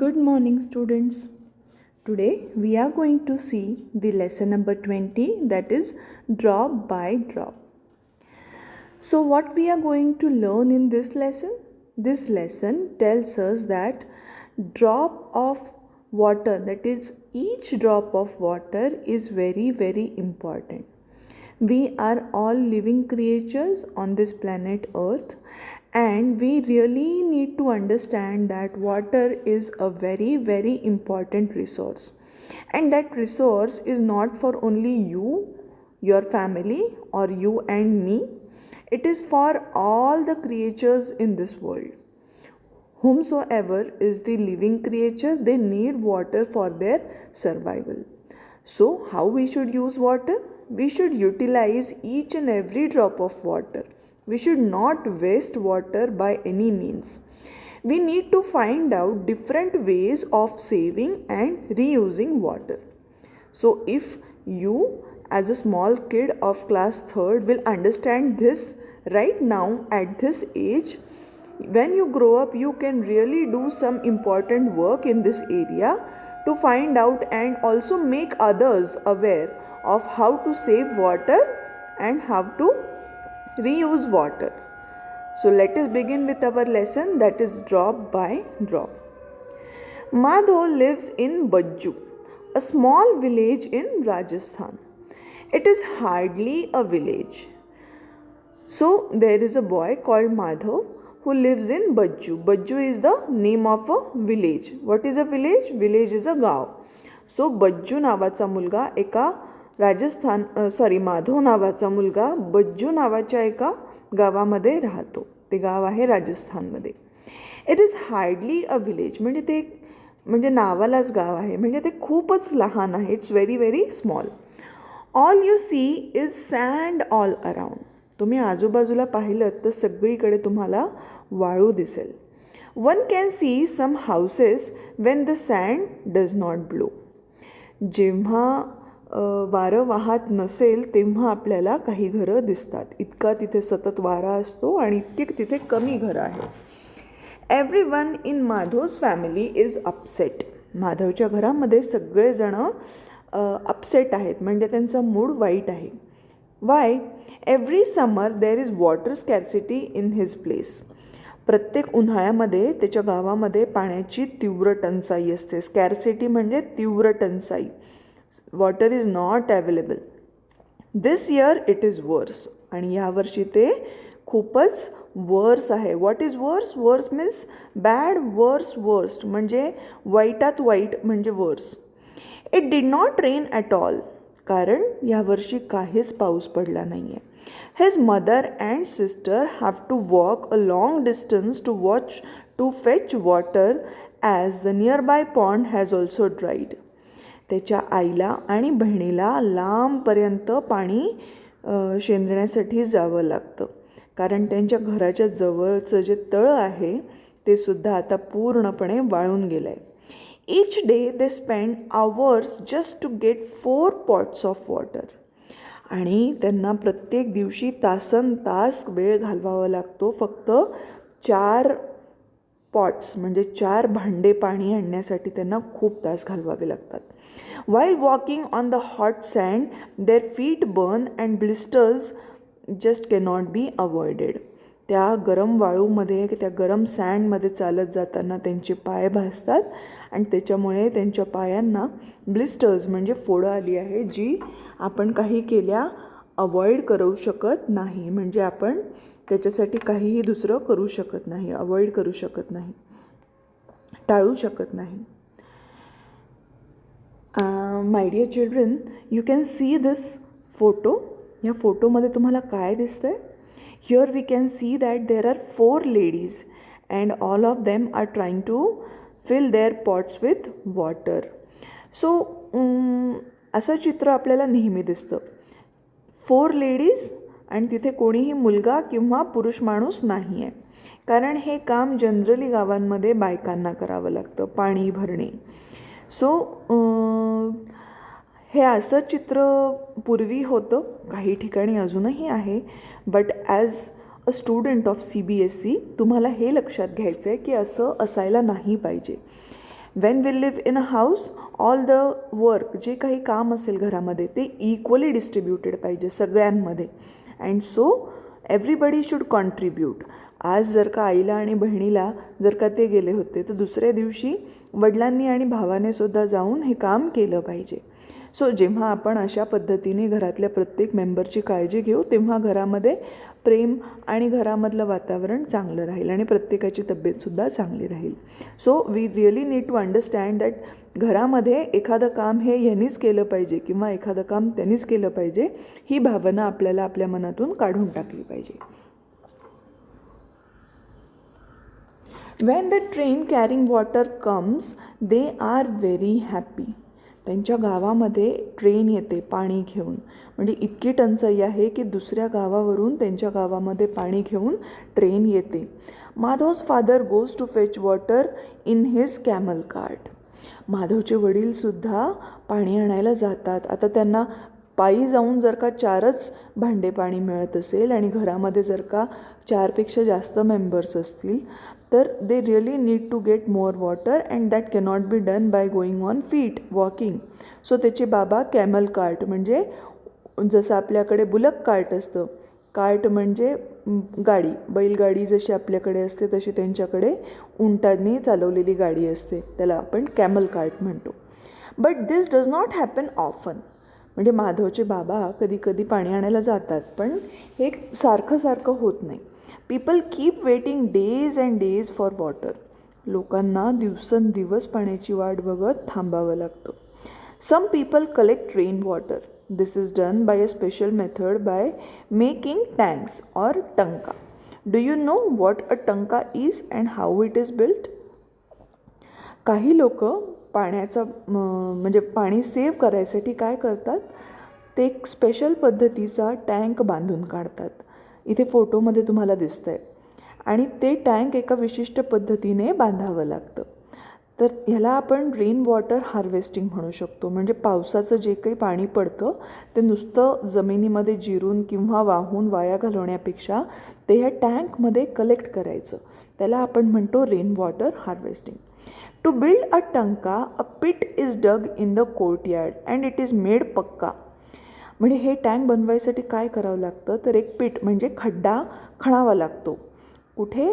Good morning, students. Today we are going to see the lesson number 20, that is drop by drop. So, what we are going to learn in this lesson? This lesson tells us that drop of water, that is, each drop of water is very important. We are all living creatures on this planet Earth, and we really need to understand that water is a very important resource, and that resource is not for only you, your family, or you and me. It is for all the creatures in this world. Whomsoever is the living creature, they need water for their survival. So, how we should use water? We should utilize each and every drop of water. We should not waste water by any means. We need to find out different ways of saving and reusing water. So, if you, as a small kid of class 3rd, will understand this right now at this age, when you grow up, you can really do some important work in this area to find out and also make others aware of how to save water and how to reuse water. So let us begin with our lesson, that is drop by drop. Madho lives in Bajju, a small village in Rajasthan. It is hardly a village. So there is a boy called Madhav who lives in Bajju. Bajju is the name of a village. What is a village? Village is a गाव. So Bajju नावाचा मुलगा एका माधव नावाचा मुलगा बज्जू नावाच्या एका गावामध्ये राहतो. ते गाव आहे राजस्थानमध्ये. It is hardly a village, म्हणजे नावालाच गाव आहे, म्हणजे ते खूपच लहान आहे. It's very small. All you see is sand all around. तुम्ही आजूबाजूला पाहिलं तर सगळीकडे तुम्हाला वाळू दिसेल. One can see some houses when the sand does not blow. जेव्हा वारं वाहत नसेल तेव्हा आपल्याला काही घरं दिसतात. इतका तिथे सतत वारा असतो आणि इतकी तिथे कमी घरं आहेत. एव्हरीवन इन माधव's फॅमिली इज अपसेट. माधवच्या घरामध्ये सगळेजणं अपसेट आहेत, म्हणजे त्यांचा मूड वाईट आहे. Why? Every summer there is water scarcity in his place. प्रत्येक उन्हाळ्यामध्ये त्याच्या गावामध्ये पाण्याची तीव्र टंचाई असते. स्कॅर्सिटी म्हणजे तीव्र टंचाई. Water is not available. This year it is वर्स. आणि यावर्षी ते खूपच वर्स आहे. व्हॉट इज वर्स? वर्स मीन्स बॅड, वर्स, वर्स्ट म्हणजे वाईटात वाईट म्हणजे worse. It did not rain at all. कारण यावर्षी काहीच पाऊस पडला नाही आहे. His mother and sister have to walk a long distance to fetch water as the nearby pond has also dried. त्याच्या आईला आणि बहिणीला लांबपर्यंत पाणी शेंदण्यासाठी जावं लागतं, कारण त्यांच्या घराच्या जवळचं जे तळं आहे ते सुद्धा आता पूर्णपणे वाळून गेलं आहे. Each day they spend hours just to get 4 pots of water. आणि त्यांना प्रत्येक दिवशी तासनतास वेळ घालवावा लागतो फक्त 4 पॉट्स म्हणजे 4 भांडे पाणी आणण्यासाठी त्यांना खूप तास घालवावे लागतात. While walking on the hot sand, their feet burn and blisters just cannot be avoided. त्या गरम वाळूमध्ये, त्या गरम सँडमध्ये चालत जाताना त्यांचे पाय भाजतात आणि त्याच्यामुळे त्यांच्या पायांना ब्लिस्टर्स म्हणजे फोडं आली आहे, जी आपण काही केल्या अवॉइड करू शकत नाही. म्हणजे आपण त्याच्यासाठी काहीही दुसरं करू शकत नाही, अवॉइड करू शकत नाही, टाळू शकत नाही. My dear children, you can see this photo. या फोटोमध्ये तुम्हाला काय दिसतं आहे? Here we can see that there are 4 ladies and all of them are trying to fill their pots with water. So असं चित्र आपल्याला नेहमी दिसतं. 4 लेडीज आणि तिथे कोणीही मुलगा किंवा पुरुष माणूस नाही आहे, कारण हे काम जनरली गावांमध्ये बायकांना करावं लागतं, पाणी भरणे. सो हे असं चित्र पूर्वी होतं, काही ठिकाणी अजूनही आहे. But as a student of CBSE तुम्हाला हे लक्षात घ्यायचं आहे की असं असायला नाही पाहिजे. When we live in a house all the work, जे काही काम असेल घरामध्ये ते इक्वली डिस्ट्रीब्युटेड पाहिजे सगळ्यांमध्ये. And so everybody should contribute. आज जर का आईला आणि बहिणीला जर का ते गेले होते तर दुसऱ्या दिवशी वडिलांनी आणि भावाने सुद्धा जाऊन हे काम केलं पाहिजे. सो जेव्हा आपण अशा पद्धतीने घरातल्या प्रत्येक मेंबरची काळजी घेऊ तेव्हा घरामध्ये प्रेम आणि घरामधलं वातावरण चांगलं राहील आणि प्रत्येकाची तब्येतसुद्धा चांगली राहील. So we really need to understand that घरामध्ये एखादं काम हे ह्यांनीच केलं पाहिजे किंवा एखादं काम त्यांनीच केलं पाहिजे, ही भावना आपल्याला आपल्या मनातून काढून टाकली पाहिजे. When the train carrying water comes, they are very happy. त्यांच्या गावामध्ये ट्रेन येते पाणी घेऊन, म्हणजे इतकी टंचाई आहे की दुसऱ्या गावावरून त्यांच्या गावामध्ये पाणी घेऊन ट्रेन येते. माधव's father goes to fetch water in his camel cart. माधवचे वडीलसुद्धा पाणी आणायला जातात. आता त्यांना पायी जाऊन जर का 4च भांडे पाणी मिळत असेल आणि घरामध्ये जर का 4पेक्षा जास्त मेंबर्स असतील तर they really need to get more water and that cannot be done by going on feet walking. So त्याचे बाबा कॅमल कार्ट, म्हणजे जसं आपल्याकडे बुलक कार्ट असतं, कार्ट म्हणजे गाडी, बैलगाडी जशी आपल्याकडे असते तशी त्यांच्याकडे उंटांनी चालवलेली गाडी असते, त्याला आपण कॅमल कार्ट म्हणतो. But this does not happen often. म्हणजे माधवचे बाबा कधी कधी पाणी आणायला जातात पण हे सारखं सारखं होत नाही. People keep waiting days and days for water. लोकांना दिवसेंदिवस पाण्याची वाट बघत थांबावं लागतं. Some people collect rain water. This is done by a special method by making tanks or tanka. Do you know what a tanka is and how it is built? काही लोक पाण्याचा म्हणजे पाणी सेव्ह करायसाठी काय करतात, ते एक स्पेशल पद्धतीचा टँक बांधून काढतात. इथे फोटोमध्ये तुम्हाला दिसतं आहे. आणि ते टँक एका विशिष्ट पद्धतीने बांधावं लागतं. तर ह्याला आपण रेन वॉटर हार्वेस्टिंग म्हणू शकतो. म्हणजे पावसाचं जे काही पाणी पडतं ते नुसतं जमिनीमध्ये जिरून किंवा वाहून वाया घालवण्यापेक्षा ते ह्या टँकमध्ये कलेक्ट करायचं, त्याला आपण म्हणतो rain water harvesting. To build a tanka a pit is dug in the courtyard and it is made pucca. म्हणजे हे टँक बनवायसाठी काय करावं लागतं तर एक पिट म्हणजे खड्डा खणावा लागतो. कुठे?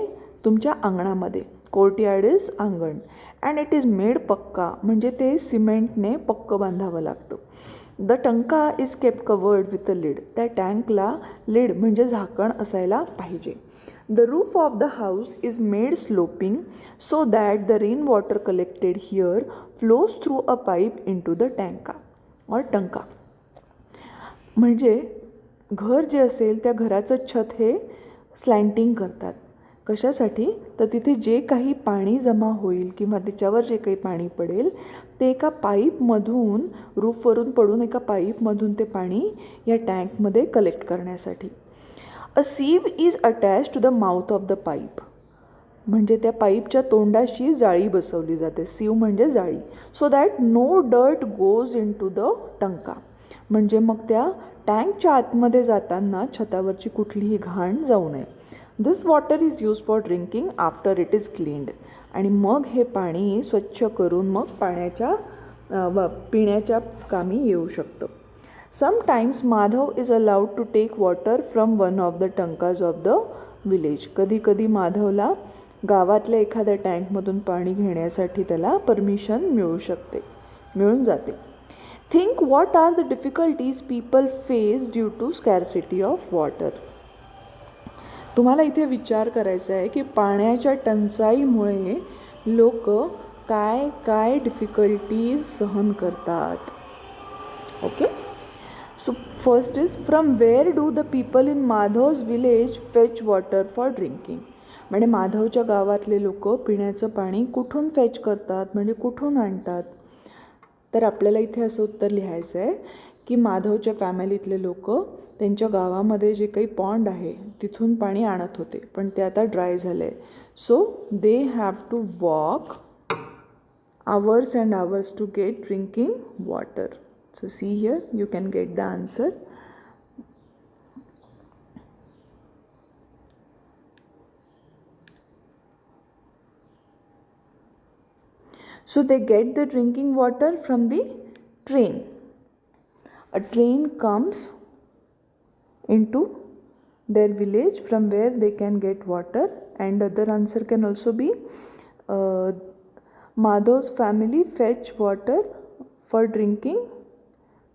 तुमच्या अंगणामध्ये. Courtyard is angan. And it is made pucca म्हणजे ते सिमेंटने पक्क बांधावं लागतं. The tanka is kept covered with a lid. त्या टँकला लिड म्हणजे झाकण असायला पाहिजे. The roof of the house is made sloping so that the rain water collected here flows through a pipe into the tanka or tanka. म्हणजे घर जे असेल त्या घराचं छत हे स्लँटिंग करतात. कशासाठी? तर तिथे जे काही पाणी जमा होईल किंवा त्याच्यावर जे काही पाणी पडेल ते एका पाईपमधून, रूफवरून पडून एका पाईपमधून ते पाणी या टँकमध्ये कलेक्ट करण्यासाठी. A sieve is attach to the mouth of the pipe. म्हणजे त्या पाईपच्या तोंडाशी जाळी बसवली जाते. सीव म्हणजे जाळी. So that no dirt goes into the टंका. म्हणजे मग त्या टँकच्या आतमध्ये जाताना छतावरची कुठलीही घाण जाऊ नये. This water is use for drinking after it is cleaned. आणि मग हे पाणी स्वच्छ करून मग पिण्याच्या कामी येऊ शकतं. Sometimes Madhav is allowed to take water from one of the tankas of the village. कधी कधी माधवला गावातल्या एखाद्या टँकमधून पाणी घेण्यासाठी त्याला परमिशन मिळून जाते. Think what are the difficulties people face due to scarcity of water. तुम्हाला इथे विचार करायचा आहे की पाण्याच्या टंचाईमुळे लोक काय काय डिफिकल्टीज सहन करतात. Okay. So first is from where do the people in Madhav's village fetch water for drinking. म्हणजे माधवच्या गावातले लोक पिण्याचं पाणी कुठून फेच करतात, म्हणजे कुठून आणतात. तर आपल्याला इथे असं उत्तर लिहायचं आहे की माधवच्या फॅमिलीतले लोक त्यांच्या गावामध्ये जे काही पॉन्ड आहे तिथून पाणी आणत होते पण ते आता ड्राय झालं आहे. So they have to walk hours and hours to get drinking water. So see here, you can get the answer. So they get the drinking water from the train. A train comes into their village from where they can get water. And other answer can also be Madhav's family fetch water for drinking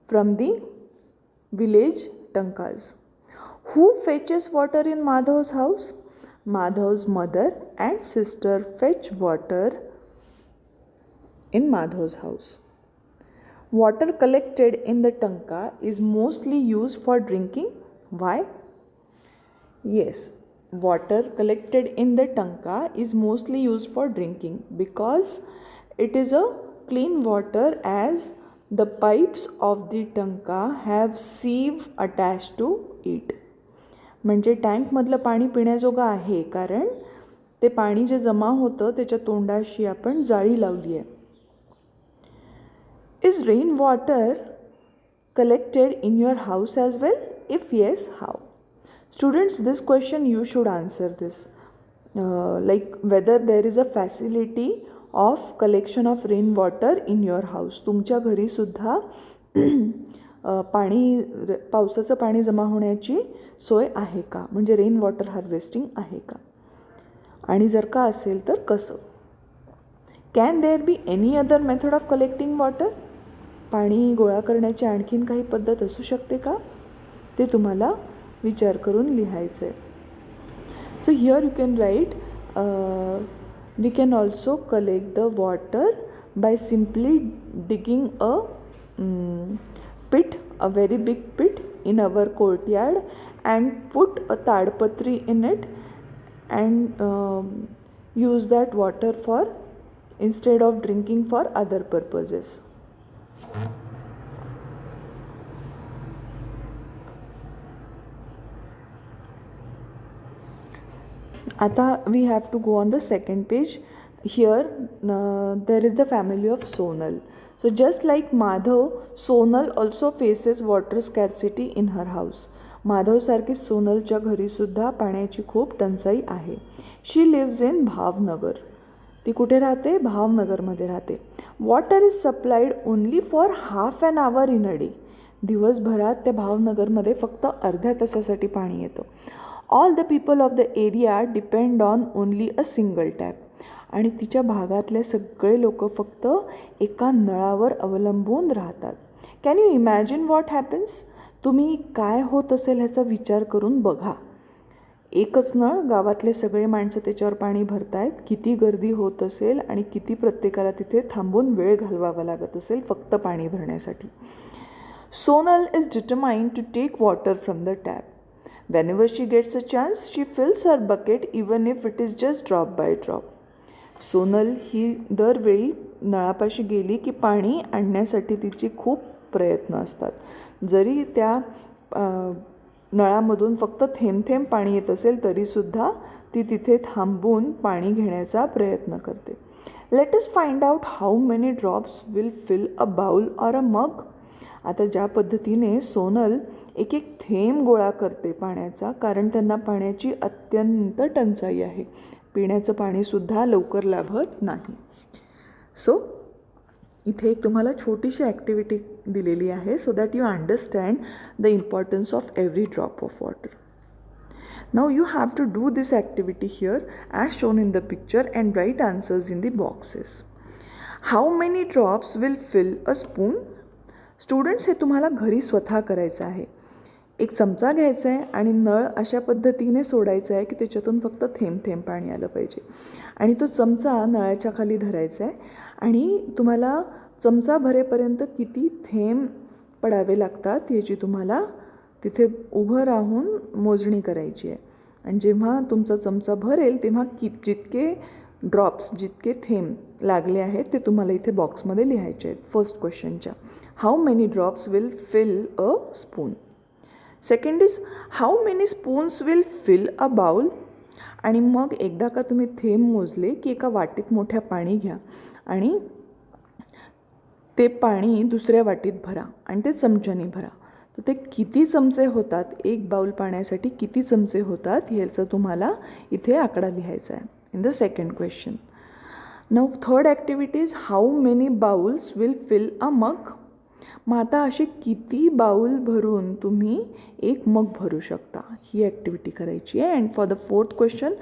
from the village tankas. Who fetches water in Madhav's house? Madhav's mother and sister fetch water in Madhav's house. Water collected in the tanka is mostly used for drinking. Why? Yes, water collected in the tanka is mostly used for drinking because it is a clean water, as the pipes of the tanka have sieve attached to it. म्हणजे टँकमधलं पाणी पिण्याजोगं आहे, कारण ते पाणी जे जमा होतं त्याच्या तोंडाशी आपण जाळी लावली आहे. Is rain water collected in your house as well? If yes, how? Students, this question you should answer this. Like whether there is a facility of collection of rain water in your house. तुमच्या घरी सुद्धा पावसाचं पाणी जमा होण्याची सोय आहे का, म्हणजे रेन वॉटर हार्वेस्टिंग आहे का, आणि जर का असेल तर कसं. Can there be any other method of collecting water? पाणी गोळा करण्याची आणखीन काही पद्धत असू शकते का, ते तुम्हाला विचार करून लिहायचं आहे. So here you can write we can also collect the water by simply digging a pit, a very big pit in our courtyard, and put a tadpatri in it and use that water for instead of drinking for other purposes. आता we have to go on the second page. Here there is the family of Sonal. So just like Madhav, Sonal also faces water scarcity in her house. Madhav सारखी सोनलच्या घरी सुद्धा पाण्याची खूप टंचाई आहे. शी leaves in Bhavnagar. ती कुठे राहते? भावनगरमध्ये राहते. Water is supplied only for half an hour in a day. दिवसभरात त्या भावनगरमध्ये फक्त अर्ध्या तासासाठी पाणी येतं. All the people of the area depend on only a single tap. आणि तिच्या भागातले सगळे लोक फक्त एका नळावर अवलंबून राहतात. Can you imagine what happens? तुम्ही काय होत असेल ह्याचा विचार करून बघा. एकच नळ, गावातले सगळे माणसं त्याच्यावर पाणी भरतायत. किती गर्दी होत असेल आणि किती प्रत्येकाला तिथे थांबून वेळ घालवावा लागत असेल फक्त पाणी भरण्यासाठी. Sonal is determined to take water from the tap. whenever she gets a chance, she fills her bucket even if it is just drop by drop. Sonal ही दरवेळी नळापाशी गेली की पाणी आणण्यासाठी तिची खूप प्रयत्न असतात. जरी त्या नळामधून फक्त थेंब थेंब पाणी येत असेल तरीसुद्धा ती तिथे थांबून पाणी घेण्याचा प्रयत्न करते. Let us find out how many drops will fill a bowl or a mug. आता ज्या पद्धतीने सोनल एक एक थेंब गोळा करते पाण्याचा, कारण त्यांना पाण्याची अत्यंत टंचाई आहे. पिण्याचं पाणीसुद्धा लवकर लाभत नाही. सो इथे एक तुम्हाला छोटीशी ॲक्टिव्हिटी दिलेली आहे so that you understand the importance of every drop of water. Now you have to do this activity here as shown in the picture and write answers in the boxes. How many drops will fill a spoon? Students, हे तुम्हाला घरी स्वतः करायचं आहे. एक चमचा घ्यायचा आहे आणि नळ अशा पद्धतीने सोडायचा आहे की त्याच्यातून फक्त थेंब थेंब पाणी आलं पाहिजे. आणि तो चमचा नळाच्या खाली धरायचा आहे आणि तुम्हाला चमचा भरेपर्यंत किती थेंब पडावे लागतात याची तुम्हाला तिथे उभं राहून मोजणी करायची आहे. आणि जेव्हा तुमचा चमचा भरेल तेव्हा जितके ड्रॉप्स, जितके थेंब लागले आहेत ते तुम्हाला इथे बॉक्समध्ये लिहायचे आहेत. फर्स्ट क्वेश्चनच्या how many drops will fill a spoon. Second is how many spoons will fill a bowl. आणि मग एकदा का तुम्ही थेंब मोजले की एका वाटीत मोठ्या पाणी घ्या आणि ते पाणी दुसऱ्या वाटीत भरा आणि ते चमच्याने भरा. तर ते किती चमचे होतात, एक बाउल पाण्यासाठी किती चमचे होतात याचा तुम्हाला इथे आकडा लिहायचा आहे in the second question. Now third activity is how many bowls will fill a mug. मग आता असे किती बाउल भरून तुम्ही एक मग भरू शकता, ही ॲक्टिव्हिटी करायची आहे. And for the fourth question,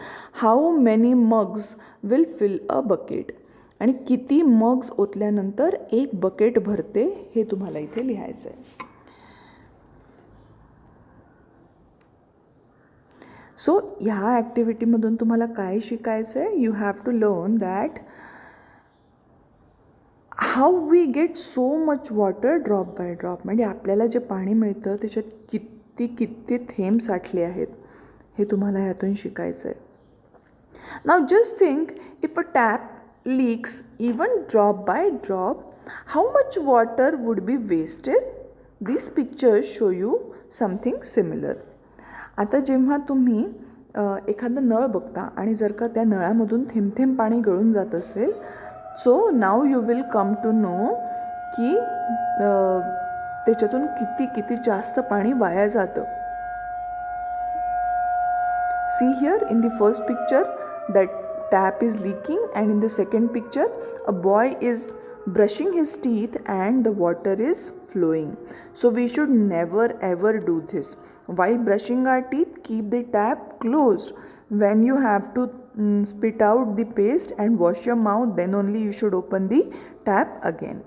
how many mugs will fill a bucket. आणि किती मग्स ओतल्यानंतर एक बकेट भरते हे तुम्हाला इथे लिहायचं आहे. सो ह्या ॲक्टिव्हिटीमधून तुम्हाला काय शिकायचं आहे? You have to learn that how we get so much water drop by drop. म्हणजे आपल्याला जे पाणी मिळतं त्याच्यात किती किती थेंब साठले आहेत हे तुम्हाला ह्यातून शिकायचं आहे. Now just think, if a tap leaks even drop by drop, how much water would be wasted. This pictures show you something similar. आता जेव्हा तुम्ही एखादा नळ बघता आणि जर का त्या नळामधून थेंब थेंब पाणी गळून जात असेल, so now you will come to know की त्याच्यातून किती किती जास्त पाणी वाया जातं. See here in the first picture that tap is leaking, and in the second picture a boy is brushing his teeth and the water is flowing. So we should never ever do this. While brushing our teeth, keep the tap closed. When you have to spit out the paste and wash your mouth, then only you should open the tap again.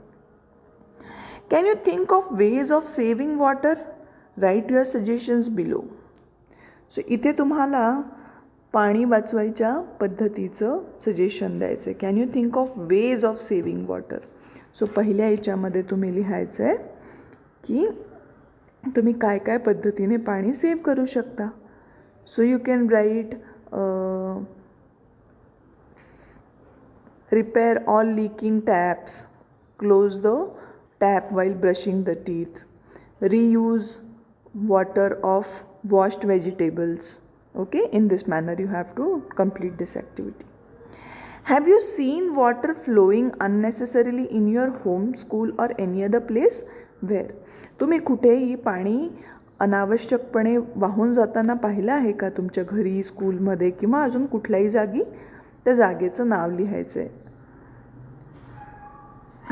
Can you think of ways of saving water? Write your suggestions below. So इथे तुम्हाला पाणी वाचवायच्या पद्धतीचं suggestion द्यायचं आहे. Can you think of ways of saving water. So पहिल्या याच्यामध्ये तुम्ही लिहायचं आहे की तुम्ही काय काय पद्धतीने पाणी सेव्ह करू शकता. So you can right repair all leaking taps, close the tap while brushing the teeth, reuse water of washed vegetables. Okay, in this manner you have to complete this activity. Have you seen water flowing unnecessarily in your home, school or any other place? Where? तुम्ही कुठेही पाणी अनावश्यकपणे वाहून जाताना पाहिलं आहे का तुमच्या घरी, स्कूलमध्ये किंवा अजून कुठल्याही जागी? त्या जागेचं नाव लिहायचं आहे.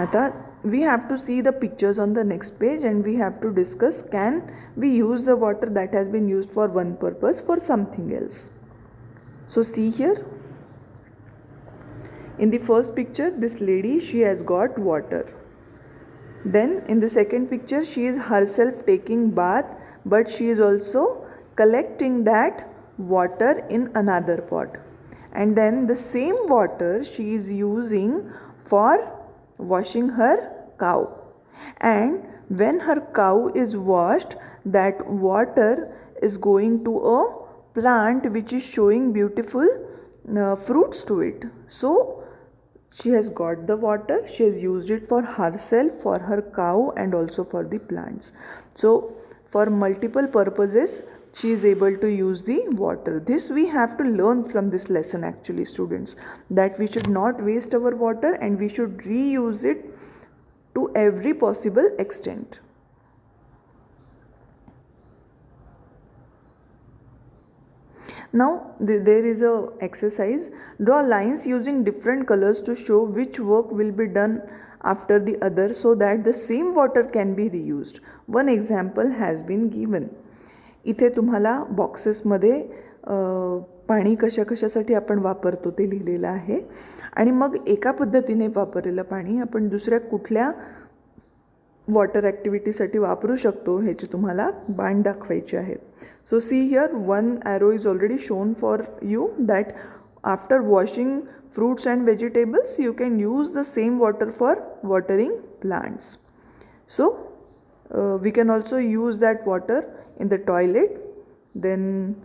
आता we have to see the pictures on the next page and we have to discuss, can we use the water that has been used for one purpose for something else. So see here in the first picture, this lady, she has got water. Then in the second picture, she is herself taking bath, but she is also collecting that water in another pot, and then the same water she is using for washing her cow. And when her cow is washed, that water is going to a plant which is showing beautiful fruits to it. So she has got the water, she has used it for herself, for her cow and also for the plants. So for multiple purposes she is able to use the water. This we have to learn from this lesson actually, students, that we should not waste our water and we should reuse it to every possible extent. Now there is a exercise. Draw lines using different colors to show which work will be done after the other so that the same water can be reused. One example has been given. इथे तुम्हाला बॉक्सेसमध्ये पाणी कशाकशासाठी आपण वापरतो ते लिहिलेलं आहे. आणि मग एका पद्धतीने वापरलेलं पाणी आपण दुसऱ्या कुठल्या वॉटर ॲक्टिव्हिटीसाठी वापरू शकतो ह्याची तुम्हाला बाण दाखवायची आहेत. So see here, one arrow is already shown for you that after washing fruits and vegetables you can use the same water for watering plants. So we can also use that water in the toilet. Then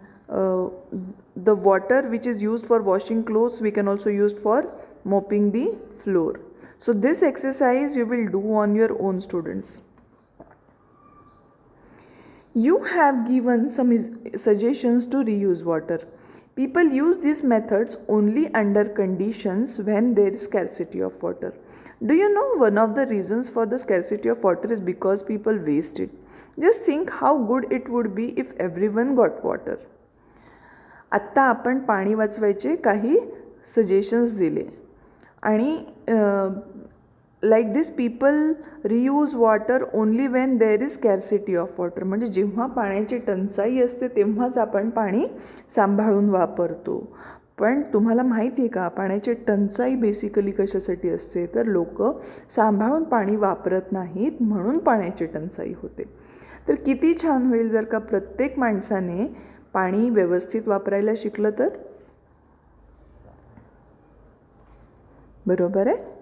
the water which is used for washing clothes we can also use for mopping the floor. So this exercise you will do on your own, students. You have given some suggestions to reuse water. People use these methods only under conditions when there is scarcity of water. Do you know one of the reasons for the scarcity of water is because people waste it. Just think how good it would be if everyone got water. आत्ता आपण पाणी वाचवायचे काही suggestions दिले. आणि like this people reuse water only when there is scarcity of water. म्हणजे जेव्हा पाण्याची टंचाई असते तेव्हाच आपण पाणी सांभाळून वापरतो. पण तुम्हाला माहिती आहे का, पाण्याची टंचाई बेसिकली कशासाठी असते, तर लोक सांभाळून पाणी वापरत नाहीत म्हणून पाण्याची टंचाई होते. तर किती छान होईल जर का प्रत्येक माणसाने पाणी व्यवस्थित वापरायला शिकलं तर. बरोबर आहे.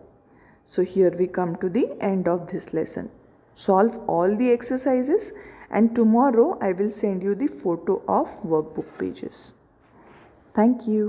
So here we come to the end of this lesson. Solve all the exercises and tomorrow I will send you the photo of workbook pages. Thank you.